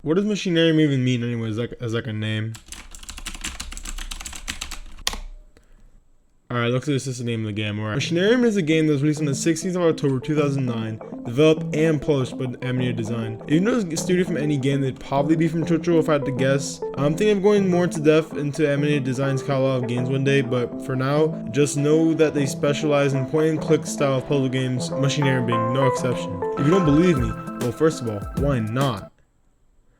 What does Machinarium even mean anyways, as a name? Alright, looks like this is the name of the game. Alright. Machinarium is a game that was released on the 16th of October 2009, developed and published by Amnesia Design. If you know this studio from any game, they'd probably be from Chocho if I had to guess. I'm thinking of going more into depth into Amnesia Design's catalog of games one day, but for now, just know that they specialize in point and click style of puzzle games, Machinarium being no exception. If you don't believe me, well, first of all, why not?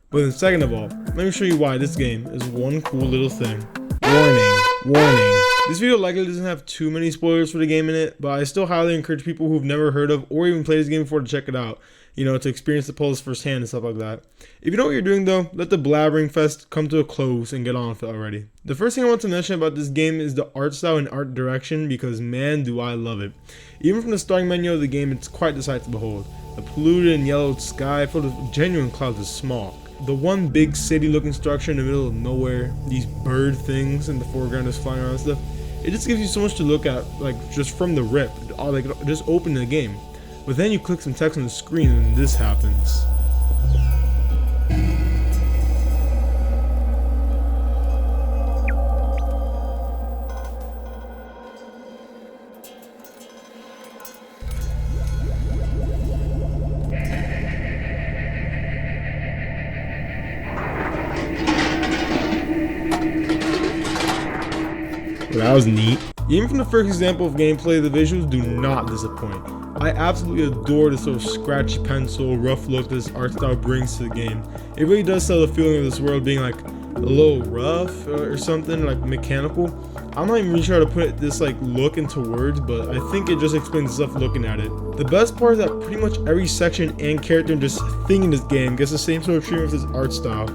But then second of all, let me show you why this game is one cool little thing. Warning, warning. This video likely doesn't have too many spoilers for the game in it, but I still highly encourage people who've never heard of or even played this game before to check it out, you know, to experience the puzzles firsthand and stuff like that. If you know what you're doing though, let the blabbering fest come to a close and get on with it already. The first thing I want to mention about this game is the art style and art direction, because man do I love it. Even from the starting menu of the game, it's quite the sight to behold. A polluted and yellowed sky filled with genuine clouds of smog. The one big city looking structure in the middle of nowhere, these bird things in the foreground just flying around and stuff. It just gives you so much to look at, like just from the rip, like just open the game. But then you click some text on the screen and this happens. That was neat. Even from the first example of gameplay, the visuals do not disappoint. I absolutely adore the sort of scratchy pencil, rough look this art style brings to the game. It really does sell the feeling of this world being like a little rough or something, like mechanical. I'm not even really sure how to put this like look into words, but I think it just explains itself looking at it. The best part is that pretty much every section and character and just thing in this game gets the same sort of treatment with this art style.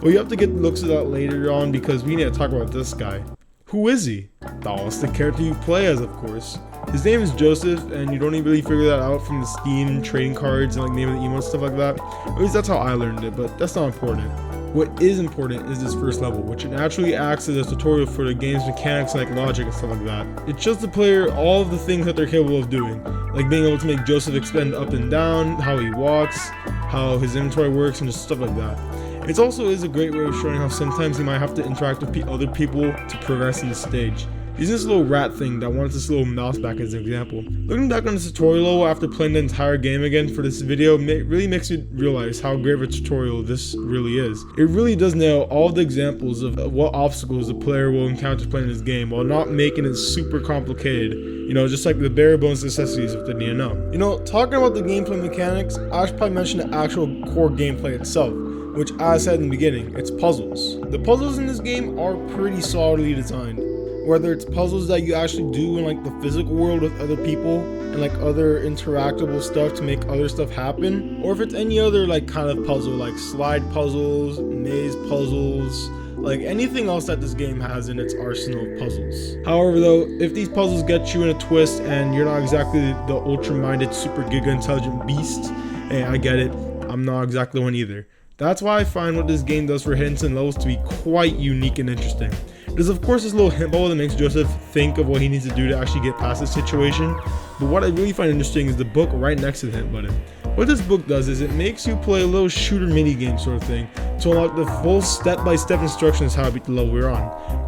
But you have to get looks of that later on because we need to talk about this guy. Who is he? Oh, it's the character you play as, of course. His name is Joseph, and you don't even really figure that out from the Steam trading cards and like name of the emotes, stuff like that. At least that's how I learned it, but that's not important. What is important is this first level, which naturally acts as a tutorial for the game's mechanics like logic and stuff like that. It shows the player all of the things that they're capable of doing, like being able to make Joseph expand up and down, how he walks, how his inventory works, and just stuff like that. It also is a great way of showing how sometimes you might have to interact with other people to progress in the stage. Using this little rat thing that wanted this little mouse back as an example. Looking back on the tutorial after playing the entire game again for this video really makes you realize how great of a tutorial this really is. It really does nail all the examples of what obstacles the player will encounter playing this game while not making it super complicated. You know, just like the bare bones necessities of the need to know. You know, talking about the gameplay mechanics, I should probably mention the actual core gameplay itself, which, as I said in the beginning, it's puzzles. The puzzles in this game are pretty solidly designed. Whether it's puzzles that you actually do in like the physical world with other people and like other interactable stuff to make other stuff happen, or if it's any other like kind of puzzle like slide puzzles, maze puzzles, like anything else that this game has in its arsenal of puzzles. However though, if these puzzles get you in a twist and you're not exactly the ultra-minded super giga intelligent beast, hey, I get it, I'm not exactly one either. That's why I find what this game does for hints and levels to be quite unique and interesting. There's of course this little hint bubble that makes Joseph think of what he needs to do to actually get past this situation, but what I really find interesting is the book right next to the hint button. What this book does is it makes you play a little shooter mini game sort of thing to unlock the full step-by-step instructions how to beat the level we're on.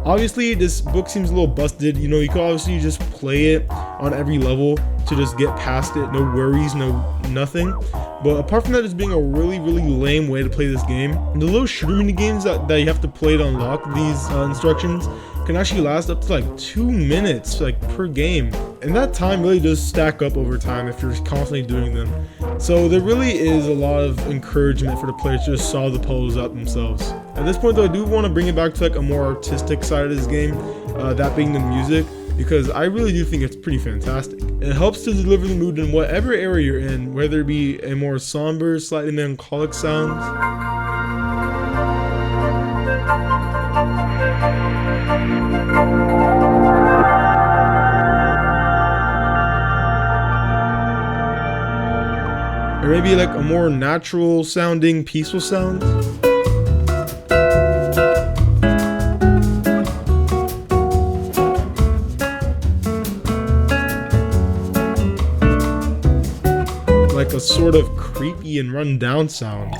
Obviously this book seems a little busted, you know, you can obviously just play it on every level to just get past it, no worries, no nothing. But apart from that just being a really lame way to play this game, the little shooter mini games that you have to play to unlock these instructions can actually last up to like 2 minutes like per game, and that time really does stack up over time if you're constantly doing them. So there really is a lot of encouragement for the players to just solve the puzzles out themselves. At this point though, I do want to bring it back to like a more artistic side of this game, that being the music, because I really do think it's pretty fantastic. It helps to deliver the mood in whatever area you're in, whether it be a more somber, slightly melancholic sound, or maybe like a more natural sounding, peaceful sound. Like a sort of creepy and run down sound.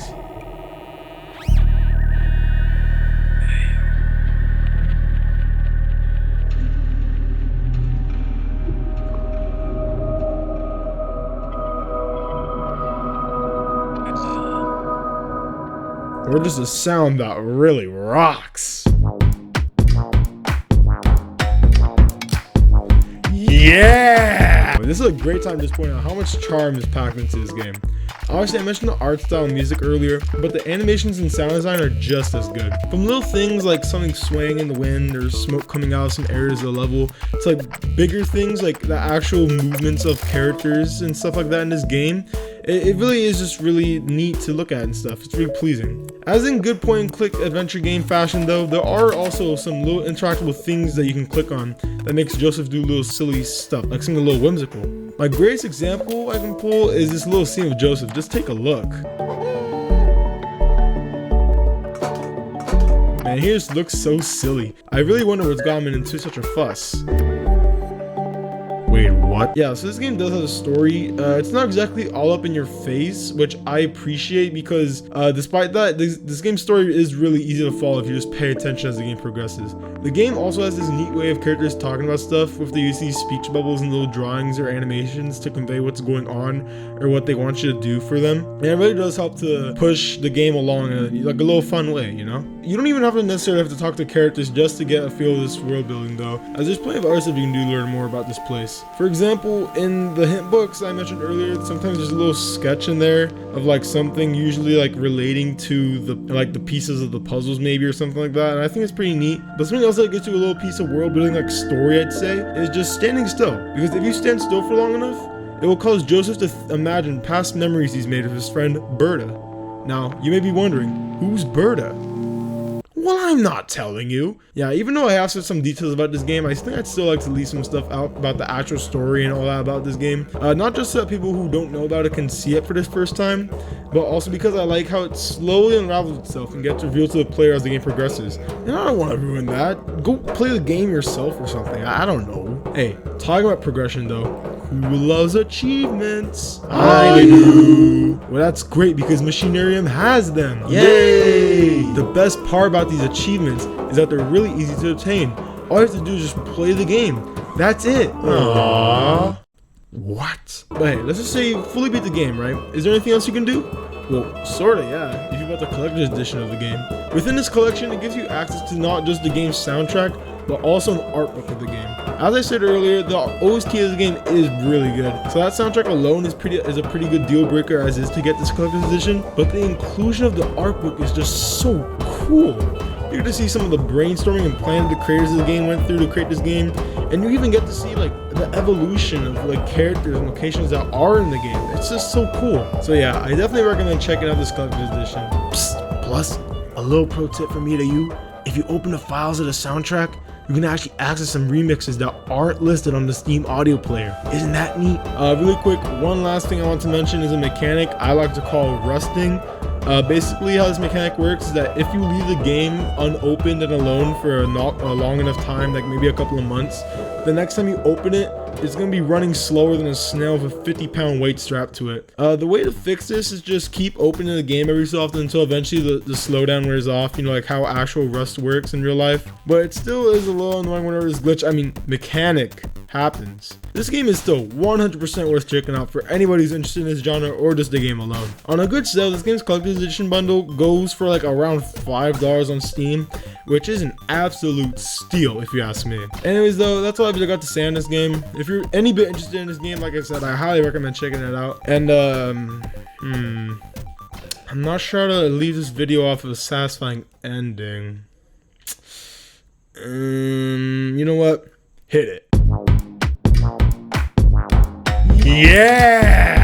or just a sound that really rocks. Yeah! This is a great time to just point out how much charm is packed into this game. Obviously, I mentioned the art style and music earlier, but the animations and sound design are just as good. From little things like something swaying in the wind or smoke coming out of some areas of the level, to like bigger things like the actual movements of characters and stuff like that in this game. It really is just really neat to look at and stuff. It's really pleasing. As in good point and click adventure game fashion though, there are also some little interactable things that you can click on that makes Joseph do little silly stuff, like something a little whimsical. My greatest example I can pull is this little scene of Joseph. Just take a look. Man, he just looks so silly. I really wonder what's got him into such a fuss. Wait, what? Yeah, so this game does have a story. It's not exactly all up in your face, which I appreciate because despite that, this game's story is really easy to follow if you just pay attention as the game progresses. The game also has this neat way of characters talking about stuff with the use of these speech bubbles and little drawings or animations to convey what's going on or what they want you to do for them. And it really does help to push the game along in like a little fun way, you know? You don't even have to necessarily have to talk to characters just to get a feel of this world building though, as there's plenty of other stuff you can do to learn more about this place. For example, in the hint books I mentioned earlier, sometimes there's a little sketch in there of like something usually like relating to the pieces of the puzzles maybe or something like that, and I think it's pretty neat. But something else that gets you a little piece of world building like story, I'd say, is just standing still. Because if you stand still for long enough, it will cause Joseph to imagine past memories he's made of his friend Berta. Now, you may be wondering, who's Berta? Well, I'm not telling you. Yeah, even though I have said some details about this game, I think I'd still like to leave some stuff out about the actual story and all that about this game. Not just so that people who don't know about it can see it for the first time, but also because I like how it slowly unravels itself and gets revealed to the player as the game progresses. And I don't want to ruin that. Go play the game yourself or something. I don't know. Hey, talking about progression though, who loves achievements? I do. Well, that's great because Machinarium has them. Yay! The best part about these achievements is that they're really easy to obtain. All you have to do is just play the game. That's it. Aww. What? But hey, let's just say you fully beat the game, right? Is there anything else you can do? Well, sorta, yeah, if you bought the collector's edition of the game. Within this collection, it gives you access to not just the game's soundtrack, but also an art book of the game. As I said earlier, the OST of the game is really good, so that soundtrack alone is a pretty good deal breaker as is to get this collector's edition, but the inclusion of the art book is just so cool. You get to see some of the brainstorming and planning the creators of the game went through to create this game, and you even get to see like the evolution of like characters and locations that are in the game. It's just so cool. So yeah, I definitely recommend checking out this collector's edition. Psst, plus, a little pro tip from me to you: if you open the files of the soundtrack, you can actually access some remixes that aren't listed on the Steam audio player. Isn't that neat? Really quick, one last thing I want to mention is a mechanic I like to call rusting. Basically how this mechanic works is that if you leave the game unopened and alone for a long enough time, like maybe a couple of months, the next time you open it, it's going to be running slower than a snail with a 50-pound weight strapped to it. The way to fix this is just keep opening the game every so often until eventually the slowdown wears off, you know, like how actual Rust works in real life. But it still is a little annoying whenever this mechanic happens. This game is still 100% worth checking out for anybody who's interested in this genre or just the game alone. On a good sale, this game's collector's edition bundle goes for like around $5 on Steam, which is an absolute steal if you ask me. Anyways though, that's all I've got to say on this game. If you're any bit interested in this game, like I said, I highly recommend checking it out. And I'm not sure how to leave this video off of a satisfying ending. You know what? Hit it. Yeah!